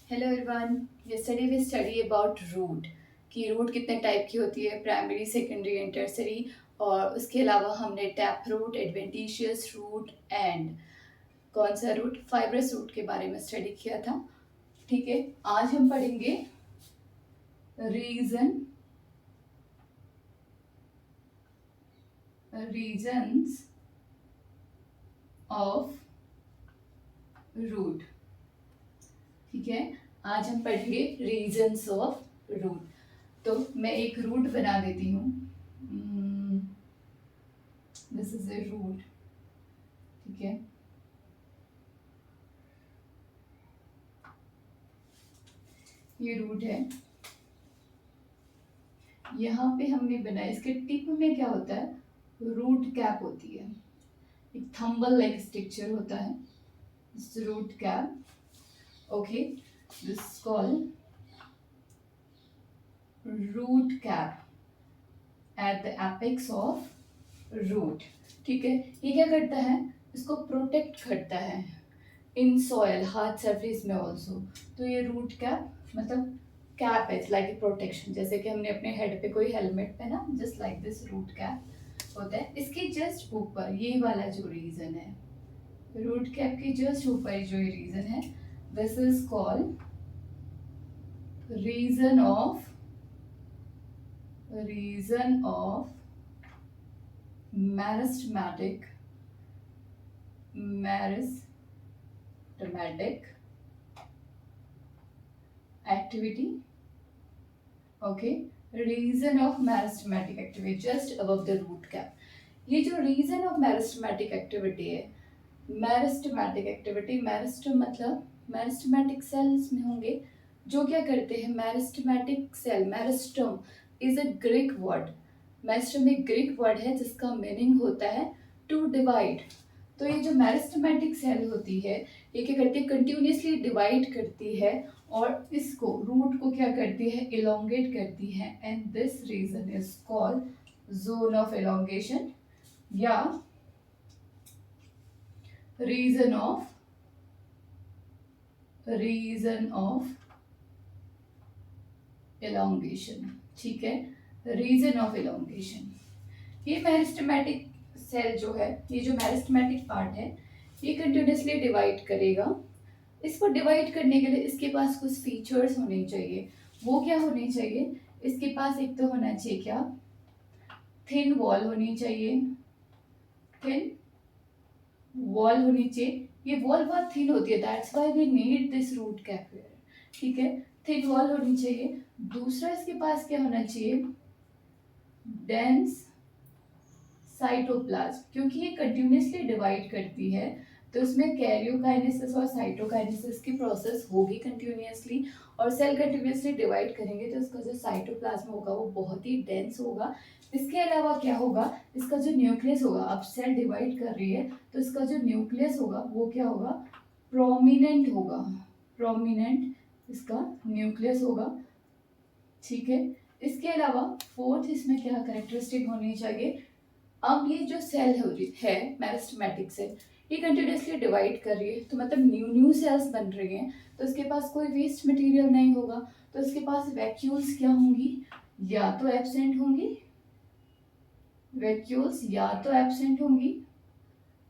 Hello everyone. yesterday we study about root कि root कितने type की होती है, प्राइमरी, सेकेंडरी एंड टर्सरी। और उसके अलावा हमने tap root, adventitious root and कौन सा रूट, फाइब्रस रूट के बारे में स्टडी किया था। ठीक है, आज हम पढ़ेंगे रीजन्स ऑफ रूट। ठीक है, आज हम पढ़ेंगे रीजन्स ऑफ रूट। तो मैं एक रूट बना देती हूँ। This is a root. ठीक है, ये रूट है। यहाँ पे हमने बनाया, इसके टिप में क्या होता है, रूट कैप होती है, एक थंबल लाइक स्ट्रक्चर होता है, root cap. Okay, this call root cap at the apex of root. ठीक है, ये क्या करता है, इसको प्रोटेक्ट करता है इन सॉयल, हार्ड सरफेस में ऑल्सो। तो ये रूट कैप मतलब कैप है, लाइक ए प्रोटेक्शन। जैसे कि हमने अपने हेड पे कोई हेलमेट पहना, just like this root cap होता है। इसके जस्ट ऊपर ये वाला जो रीजन है, रूट कैप के जस्ट ऊपर जो ये रीजन है, this is called region of meristematic activity. Okay, region of meristematic activity just above the root cap. ये जो रीजन ऑफ मेरिस्टेमेटिक एक्टिविटी है, मेरिस्टेमेटिक एक्टिविटी, मेरिस्टम मतलब मेरिस्टेमेटिक सेल्स में होंगे जो क्या करते हैं, meristematic cell, meristem is a Greek word. Meristem एक ग्रीक वर्ड है जिसका मीनिंग होता है टू डिवाइड। तो ये जो मेरिस्टेमेटिक सेल होती है, ये क्या करती है, कंटिन्यूसली डिवाइड करती है और इसको रूट को क्या करती है, इलोंगेट करती है। And this region is called zone of elongation या रीजन ऑफ इलोंगेशन। ठीक है, रीजन ऑफ इलोंगेशन। ये मेरिस्टेमेटिक सेल जो है, ये जो मेरिस्टेमेटिक पार्ट है, ये कंटिन्यूसली डिवाइड करेगा। इसको डिवाइड करने के लिए इसके पास कुछ फीचर्स होने चाहिए। वो क्या होने चाहिए, इसके पास एक तो होना चाहिए क्या, थिन वॉल होनी चाहिए, थिन वॉल होनी चाहिए। ये वॉल बहुत थिन होती है, that's why we need this root cap here. ठीक है, थिन वॉल होनी चाहिए। दूसरा इसके पास क्या होना चाहिए, डेंस साइटोप्लाज्म, क्योंकि ये कंटिन्यूसली डिवाइड करती है तो इसमें कैरियोकाइनेसिस और साइटोकाइनेसिस की प्रोसेस होगी कंटिन्यूसली। और सेल कंटिन्यूसली डिवाइड करेंगे तो इसका जो साइटोप्लाज्म होगा वो बहुत ही डेंस होगा। इसके अलावा क्या होगा, इसका जो न्यूक्लियस होगा, अब सेल डिवाइड कर रही है तो इसका जो न्यूक्लियस होगा वो क्या होगा, प्रोमिनेंट होगा, प्रोमिनेंट इसका न्यूक्लियस होगा। ठीक है, इसके अलावा फोर्थ इसमें क्या करेक्टरिस्टिक होनी चाहिए, अब ये जो सेल है मेरिस्टेमेटिक सेल, ये कंटिन्यूसली डिवाइड कर रही है तो मतलब न्यू न्यू सेल्स बन रही हैं, तो इसके पास कोई वेस्ट मटेरियल नहीं होगा। तो इसके पास वैक्यूल्स क्या होंगी, या तो एब्सेंट होंगी, वैक्यूल्स या तो एब्सेंट होंगी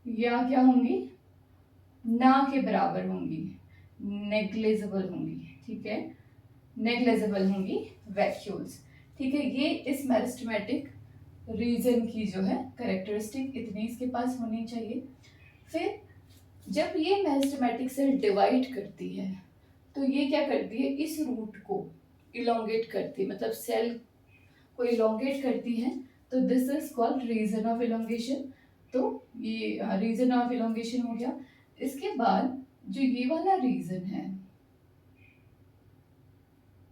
या क्या होंगी, ना के बराबर होंगी, नेग्लिजिबल होंगी। ठीक है, नेग्लिजिबल होंगी वैक्यूल्स। ठीक है, ये इस मेरिस्टेमेटिक रीजन की जो है करेक्टरिस्टिक इतनी इसके पास होनी चाहिए। फिर जब ये मेरिस्टेमेटिक सेल डिवाइड करती है तो ये क्या करती है, इस रूट को इलोंगेट करती है, मतलब सेल को इलोंगेट करती है। तो this is called region of elongation. तो ये रीजन ऑफ इलोंगेशन हो गया। इसके बाद जो ये वाला रीजन है,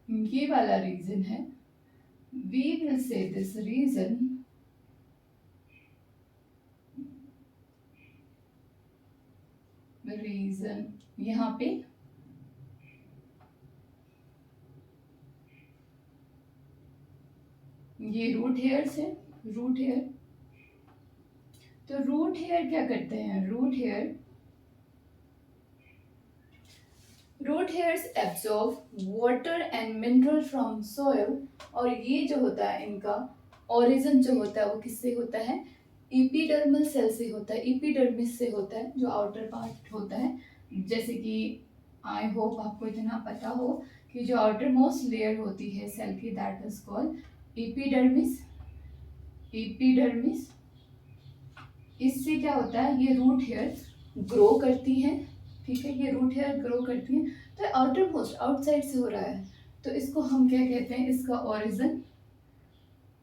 ये वाला रीजन है, we will say this region यहाँ पे ये रूट हेयर से, रूट हेयर। तो रूट हेयर क्या करते हैं, root root hairs absorb water and mineral from soil, और ये जो होता है इनका ओरिजिन जो होता है वो किससे होता है, इपीडर्मल सेल से होता है, इपीडर्मिस से होता है, जो आउटर पार्ट होता है। जैसे कि आई होप आपको इतना पता हो कि जो आउटर मोस्ट लेयर होती है सेल की, that is called epidermis. Epidermis, इससे क्या होता है, ये रूट हेयर ग्रो करती हैं, ठीक है, ये रूट हेयर ग्रो करती हैं, तो आउटर मोस्ट आउटसाइड से हो रहा है, तो इसको हम क्या कहते हैं, इसका ओरिजिन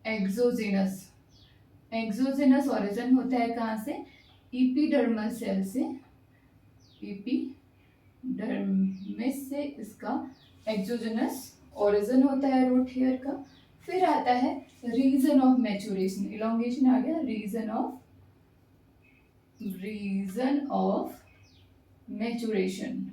एक्सोजेनस, एक्सोजेनस ओरिजिन होता है कहाँ से, एपिडर्मल सेल से, एपिडर्मिस से इसका एक्सोजेनस ओरिजिन होता है रूट हेयर का। फिर आता है रीजन ऑफ मैच्योरेशन, इलोंगेशन आ गया, रीजन ऑफ मैच्योरेशन।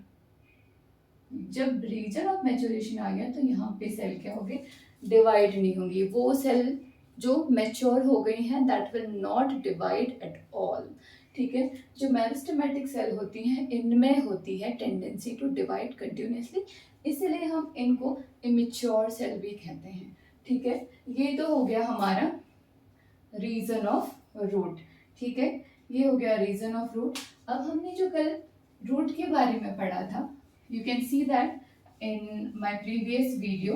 जब रीजन ऑफ मैच्योरेशन आ गया तो यहाँ पे सेल क्या होंगे, डिवाइड नहीं होंगी, वो सेल जो मैच्योर हो गई हैं that will not divide at all, ठीक है। जो मेरिस्टेमेटिक सेल होती हैं इनमें होती है टेंडेंसी टू डिवाइड कंटिन्यूसली, इसलिए हम इनको इमेच्योर सेल भी कहते हैं, ठीक है। ये तो हो गया हमारा रीजन ऑफ रूट, ठीक है, ये हो गया रीजन ऑफ रूट। अब हमने जो कल रूट के बारे में पढ़ा था, you can see that in my previous video,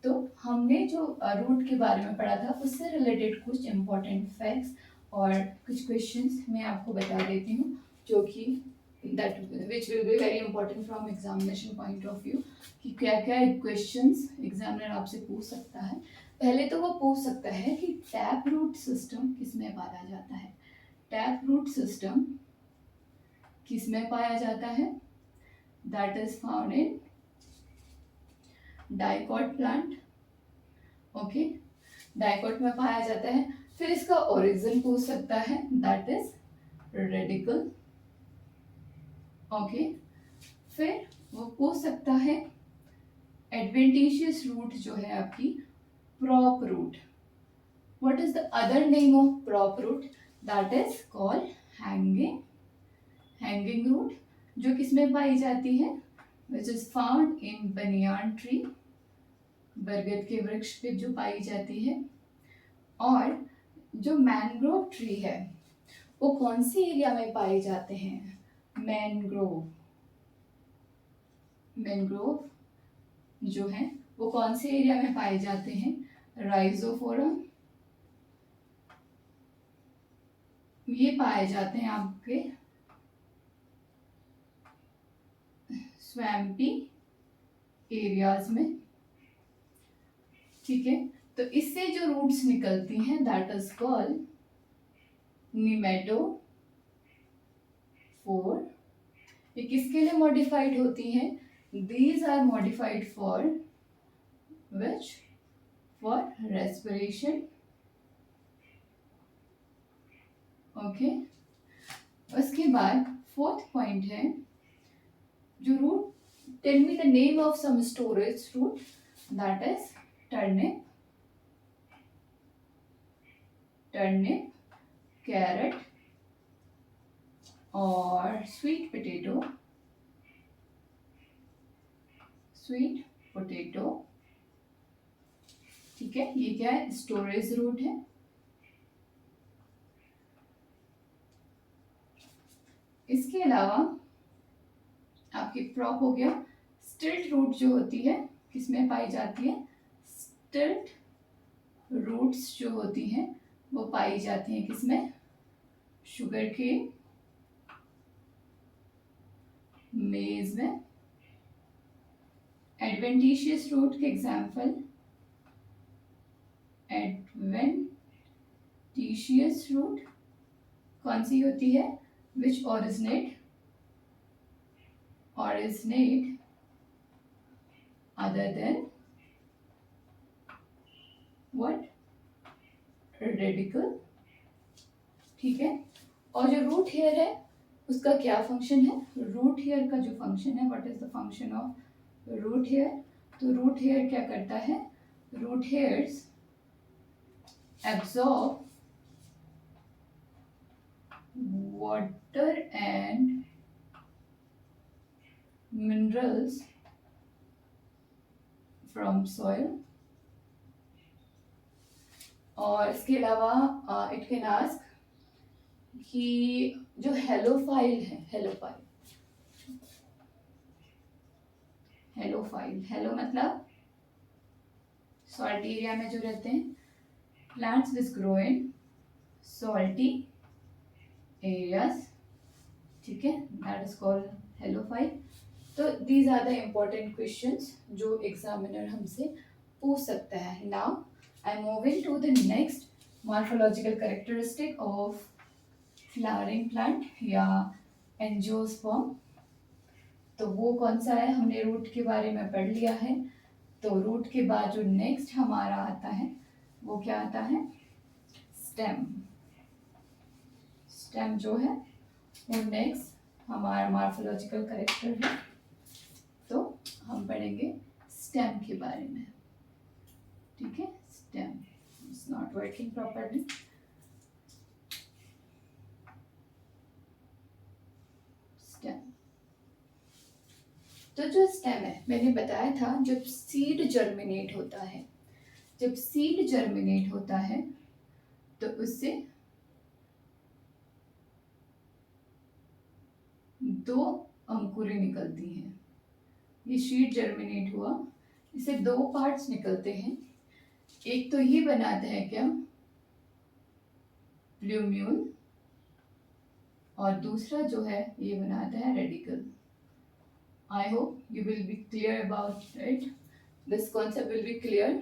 तो हमने जो रूट के बारे में पढ़ा था उससे रिलेटेड कुछ इंपॉर्टेंट फैक्ट्स और कुछ क्वेश्चंस मैं आपको बता देती हूँ, जो कि that which will be very important from examination point of view, कि क्या क्या क्वेश्चंस एग्जामिनर आपसे पूछ सकता है। पहले तो वो पूछ सकता है कि टैप रूट सिस्टम किसमें पाया जाता है, टैप रूट सिस्टम किसमें पाया जाता है, that is found in dicot plant, okay, dicot में पाया जाता है। फिर इसका ओरिजिन पूछ सकता है, दैट इज रेडिकल, ओके। फिर वो पूछ सकता है एडवेंटिशियस रूट जो है आपकी prop root, what is the other name of prop root, that is called hanging, hanging root, जो किसमें पाई जाती है, which is found in banyan tree, बरगद के वृक्ष पे जो पाई जाती है। और जो मैनग्रोव ट्री है वो कौन सी एरिया में पाए जाते हैं, मैनग्रोव, मैनग्रोव जो है वो कौन से एरिया में पाए जाते हैं, राइजोफोरम, ये पाए जाते हैं आपके स्वैम्पी एरियाज में, ठीक है। तो इससे जो रूट्स निकलती हैं दैट इज कॉल्ड निमेटोफोर, ये किसके लिए मॉडिफाइड होती हैं, these are modified for which, for respiration, okay. उसके बाद फोर्थ पॉइंट है, जो root, tell me the name of some storage root, that is turnip, turnip, carrot और स्वीट पोटैटो, स्वीट पोटैटो, ठीक है, ये क्या है, स्टोरेज रूट है। इसके अलावा आपकी क्रॉप हो गया, स्टिल्ट रूट जो होती है किसमें पाई जाती है, स्टिल्ट रूट्स जो होती हैं वो पाई जाती हैं किसमें, शुगर केन, मेज में। एडवेंटिशियस रूट के एग्जाम्पल, एडवेंटिशियस रूट कौन सी होती है, which originate other than what, radical, ठीक है। और जो रूट हेयर है उसका क्या फंक्शन है, रूट हेयर का जो फंक्शन है, what is the function of root hair, तो रूट हेयर क्या करता है, root hairs absorb water and minerals from soil. और इसके अलावा इट कैन आस्क कि जो हेलोफाइल है, हेलोफाइल, हेलो मतलब सॉल्टी एरिया में जो रहते हैं, plants which grow in salty areas, ठीक है, दैट इज कॉल्ड हेलोफाइल। तो these are the important questions जो एग्जामिनर हमसे पूछ सकता है। Now I am moving to the next morphological characteristic of flowering plant या एंजियोस्पर्म। तो वो कौन सा है, हमने रूट के बारे में पढ़ लिया है। तो रूट के बाद जो नेक्स्ट हमारा आता है वो क्या आता है, स्टेम। स्टेम जो है वो नेक्स्ट हमारा मॉर्फोलॉजिकल कैरेक्टर है। तो हम पढ़ेंगे स्टेम के बारे में, ठीक है। Stem is not working properly. Stem, तो जो स्टेम है मैंने बताया था, जब सीड जर्मिनेट होता है, जब सीड जर्मिनेट होता है तो उससे दो अंकुरें निकलती हैं। ये सीड जर्मिनेट हुआ, इसे दो पार्ट्स निकलते हैं। एक तो ये बनाता है क्या, प्लूम्यूल, और दूसरा जो है ये बनाता है radical. I hope you will be clear about it, this concept will be clear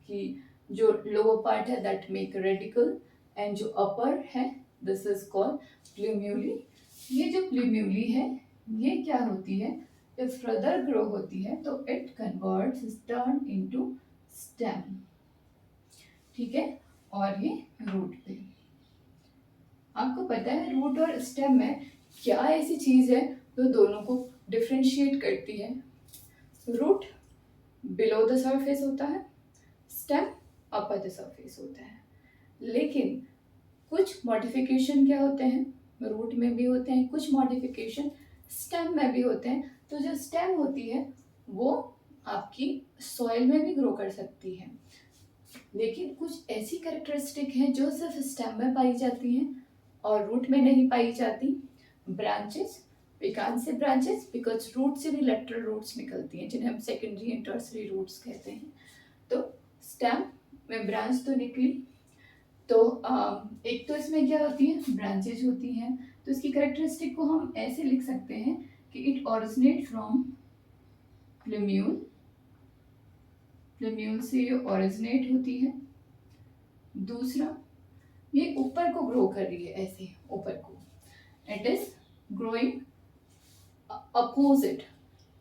कि जो लोअर पार्ट है दैट मेक रेडिकल एंड जो अपर है दिस इज कॉल्ड प्लूम्यूली। ये जो प्लूम्यूली है ये क्या होती है, जब फर्दर ग्रो होती है तो it converts turn into stem, ठीक है। और ये रूट पे, आपको पता है रूट और स्टेम में क्या ऐसी चीज है जो दोनों को डिफरेंशिएट करती है। रूट बिलो द सरफेस होता है, स्टेम अपर द सरफेस होता है। लेकिन कुछ मॉडिफिकेशन क्या होते हैं, रूट में भी होते हैं, कुछ मॉडिफिकेशन स्टेम में भी होते हैं। तो जो स्टेम होती है वो आपकी सॉइल में भी ग्रो कर सकती है, लेकिन कुछ ऐसी कैरेक्टरिस्टिक हैं जो सिर्फ स्टेम में पाई जाती हैं और रूट में नहीं पाई जाती। Branches, we can't say branches because root से भी लेटरल रूट्स निकलती हैं जिन्हें हम सेकेंडरी एंड टर्सरी रूट्स कहते हैं। तो स्टेम में ब्रांच तो निकली, तो एक तो इसमें क्या होती है, ब्रांचेज होती हैं। तो इसकी कैरेक्टरिस्टिक को हम ऐसे लिख सकते हैं कि it originate from plumule, plumule से ये ओरिजिनेट होती है। दूसरा, ये ऊपर को ग्रो कर रही है, ऐसे ऊपर को, it is growing opposite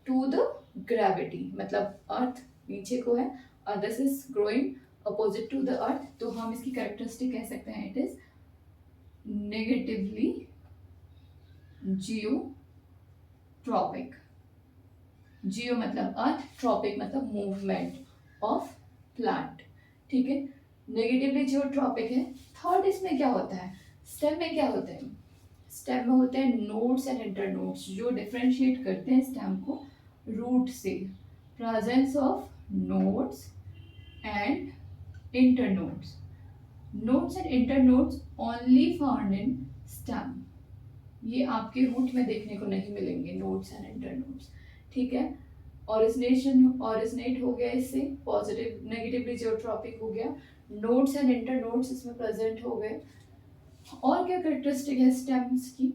to the gravity, मतलब अर्थ नीचे को है और this is growing opposite to the earth. तो हम इसकी कैरेक्टरिस्टिक कह सकते हैं it is negatively geotropic. Geo मतलब अर्थ, ट्रॉपिक मतलब मूवमेंट ऑफ प्लांट, ठीक है। नेगेटिवली जियोट्रॉपिक है। थर्ड, इसमें क्या होता है, स्टेम में क्या होता है, स्टेम में होते हैं नोड्स एंड इंटरनोड्स जो डिफरेंशिएट करते हैं स्टेम को रूट से। Presence of nodes and internodes, nodes and internodes only found in stem, ये आपके रूट में देखने को नहीं मिलेंगे नोड्स एंड इंटरनोड्स, ठीक है। ओरिजिनेट हो गया, इससे पॉजिटिव नेगेटिवली जियोट्रॉपिक हो गया, नोड्स एंड इंटरनोड्स इसमें प्रेजेंट हो गए। और क्या कैरेक्टरिस्टिक है स्टेम्स की,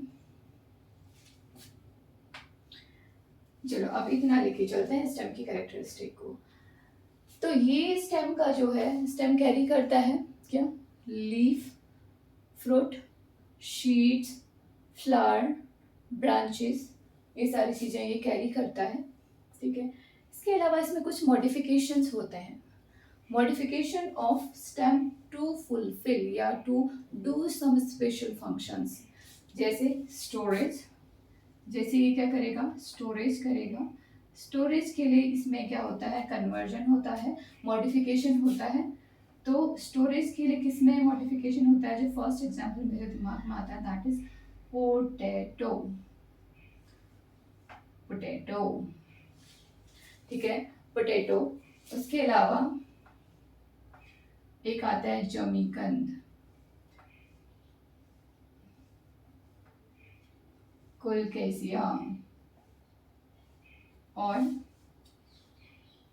चलो अब इतना लेके चलते हैं स्टेम की कैरेक्टरिस्टिक को। तो ये स्टेम का जो है, स्टेम कैरी करता है क्या, leaf, fruit, sheets, flower, branches, ये सारी चीजें ये कैरी करता है, ठीक है। इसके अलावा इसमें कुछ मॉडिफिकेशंस होते हैं, modification of stem to fulfil या to do some special functions, जैसे स्टोरेज, जैसे ये क्या करेगा, स्टोरेज करेगा। स्टोरेज के लिए इसमें क्या होता है, कन्वर्जन होता है, मॉडिफिकेशन होता है। तो स्टोरेज के लिए किसमें मॉडिफिकेशन होता है, जो फर्स्ट एग्जांपल मेरे दिमाग में आता है दैट इज पोटैटो, पोटैटो, ठीक है। पोटैटो उसके अलावा एक आता है जमीकंद, कोलकेसिया,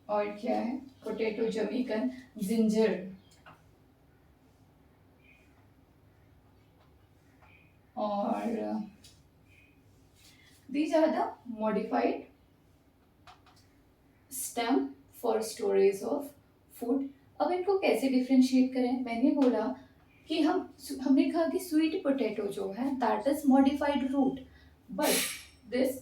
और क्या है, पोटैटो, जमीकंद, जिंजर, और these are the modified stem for storage of food। अब इनको कैसे डिफ्रेंशिएट करें, मैंने बोला कि हमने कहा कि स्वीट पोटैटो जो है that is modified root, but this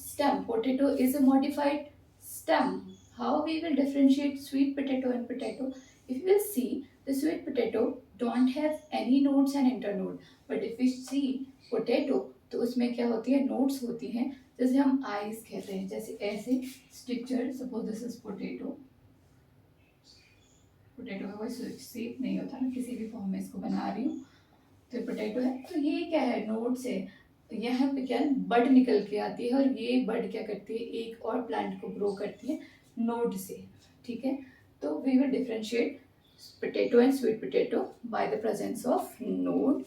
stem potato is a modified stem। How we will differentiate sweet potato and potato? If you will see, the sweet potato don't have any nodes and internode, but if we see potato तो उसमें क्या होती है, nodes होती हैं, जैसे हम ice कहते हैं, जैसे ऐसे structure, suppose this is potato, potato का कोई शेप नहीं होता ना, किसी भी फॉर्म में इसको बना रही हूँ तो पोटैटो है, तो ये क्या है, नोड्स है, यहाँ पे क्या है, बड निकल के आती है, और ये बड क्या करती है, एक और प्लांट को ग्रो करती है नोड से, ठीक है। तो we will differentiate potato and sweet potato by the presence of node.